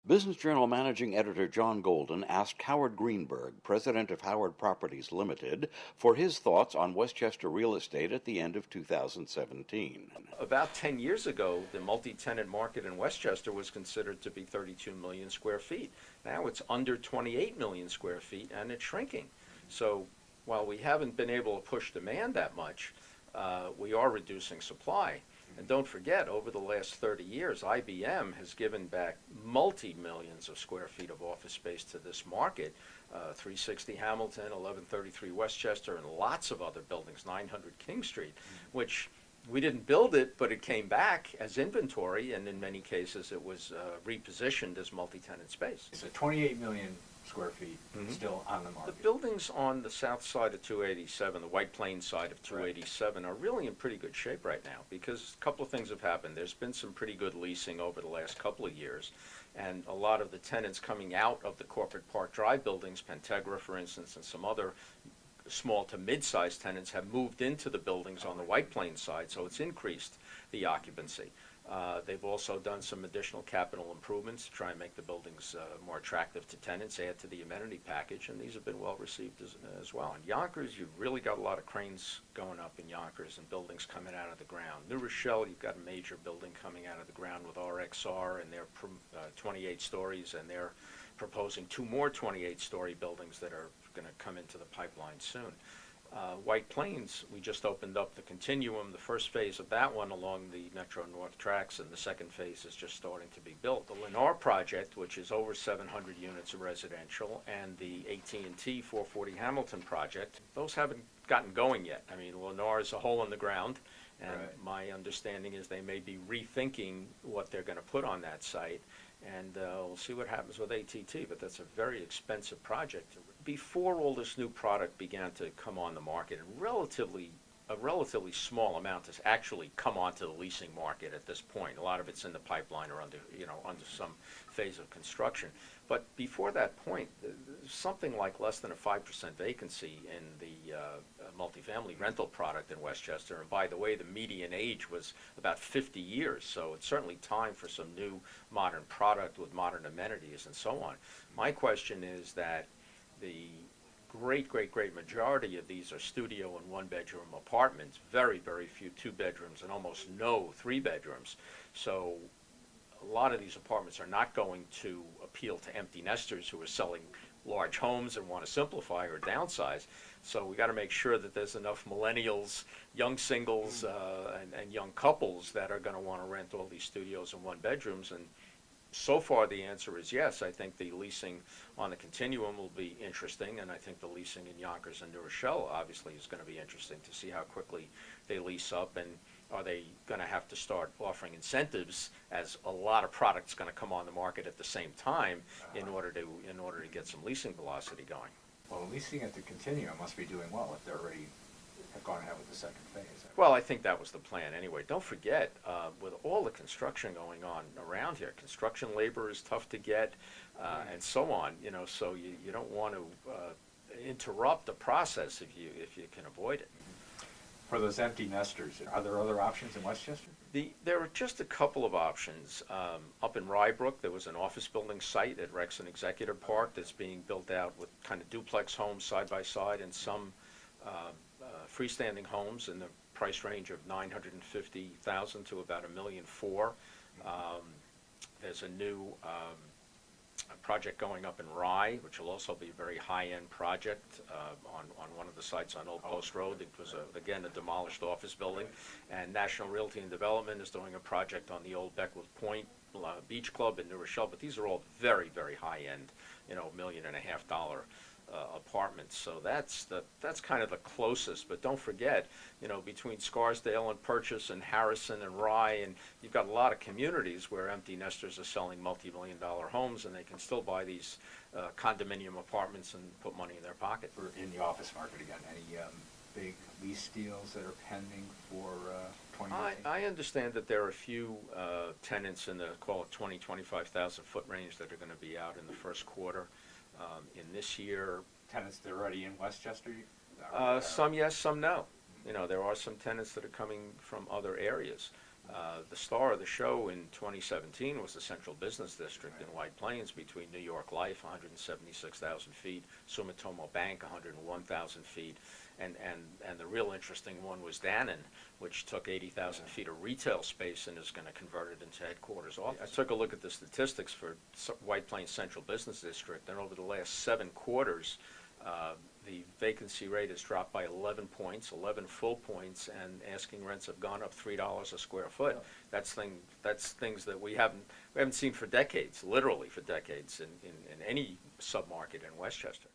Business Journal Managing Editor John Golden asked Howard Greenberg, president of Howard Properties Limited, for his thoughts on Westchester real estate at the end of 2017. About 10 years ago, the multi-tenant market in Westchester was considered to be 32 million square feet. Now it's under 28 million square feet, and it's shrinking. So while we haven't been able to push demand that much, we are reducing supply. And don't forget, over the last 30 years, IBM has given back multi-millions of square feet of office space to this market. 360 Hamilton, 1133 Westchester, and lots of other buildings, 900 King Street, which we didn't build it, but it came back as inventory, and in many cases it was repositioned as multi-tenant space. So 28 million square feet still on the market. The buildings on the south side of 287, the White Plains side of 287, are really in pretty good shape right now because a couple of things have happened. There's been some pretty good leasing over the last couple of years, and a lot of the tenants coming out of the Corporate Park Drive buildings, Pentegra for instance, and some other small to mid-sized tenants have moved into the buildings on the White Plains side, so it's increased the occupancy. They've also done some additional capital improvements to try and make the buildings more attractive to tenants, add to the amenity package, and these have been well received as well. In Yonkers, you've really got a lot of cranes going up in Yonkers and buildings coming out of the ground. New Rochelle, you've got a major building coming out of the ground with RXR, and they're 28 stories, and they're proposing 2 more 28-story buildings that are going to come into the pipeline soon. White Plains, we just opened up the Continuum, the first phase of that one along the Metro North tracks, and the second phase is just starting to be built. The Lennar project, which is over 700 units of residential, and the AT&T 440 Hamilton project, those haven't gotten going yet. I mean, Lennar is a hole in the ground, and my understanding is they may be rethinking what they're going to put on that site, and we'll see what happens with AT&T, but that's a very expensive project. Before all this new product began to come on the market, and a relatively small amount has actually come onto the leasing market at this point. A lot of it's in the pipeline or under some phase of construction. But before that point, something like less than a 5% vacancy in the multifamily rental product in Westchester. And by the way, the median age was about 50 years, so it's certainly time for some new modern product with modern amenities and so on. My question is that the great majority of these are studio and 1-bedroom apartments, very few 2 bedrooms and almost no 3 bedrooms. So a lot of these apartments are not going to appeal to empty nesters who are selling large homes and want to simplify or downsize. So we got to make sure that there's enough millennials, young singles, and young couples that are going to want to rent all these studios and 1 bedrooms. And so far the answer is yes. I think the leasing on the Continuum will be interesting, and I think the leasing in Yonkers and New Rochelle obviously is going to be interesting to see how quickly they lease up, and are they going to have to start offering incentives as a lot of products going to come on the market at the same time in order to get some leasing velocity going. Well, leasing at the Continuum must be doing well if they're already have gone ahead with the second phase. Well, I think that was the plan anyway. Don't forget, with all the construction going on around here, construction labor is tough to get, and so on. So you don't want to interrupt the process if you can avoid it. For those empty nesters, are there other options in Westchester? There are just a couple of options. Up in Rybrook, there was an office building site at Rexon Executive Park that's being built out with kind of duplex homes side by side and some freestanding homes in the price range of $950,000 to about $1.4 million. There's a new project going up in Rye, which will also be a very high-end project on one of the sites on Old Post Road. It was, again, a demolished office building. And National Realty and Development is doing a project on the old Beckwith Point Beach Club in New Rochelle. But these are all very high-end, $1.5 million apartments. So that's kind of the closest. But don't forget, between Scarsdale and Purchase and Harrison and Rye, and you've got a lot of communities where empty nesters are selling multi-million-dollar homes, and they can still buy these condominium apartments and put money in their pocket. In the office market again, any big lease deals that are pending for 2018? I understand that there are a few tenants in the, call it 25,000 foot range that are going to be out in the first quarter. In this year, tenants that are already in Westchester? Some yes, some no. There are some tenants that are coming from other areas. The star of the show in 2017 was the Central Business District in White Plains between New York Life, 176,000 feet, Sumitomo Bank, 101,000 feet, and the real interesting one was Dannon, which took 80,000 feet of retail space and is going to convert it into headquarters office. I took a look at the statistics for White Plains Central Business District, and over the last 7 quarters, the vacancy rate has dropped by 11 points, 11 full points, and asking rents have gone up $3 a square foot. That's things that we haven't seen for decades, literally for decades, in any submarket in Westchester.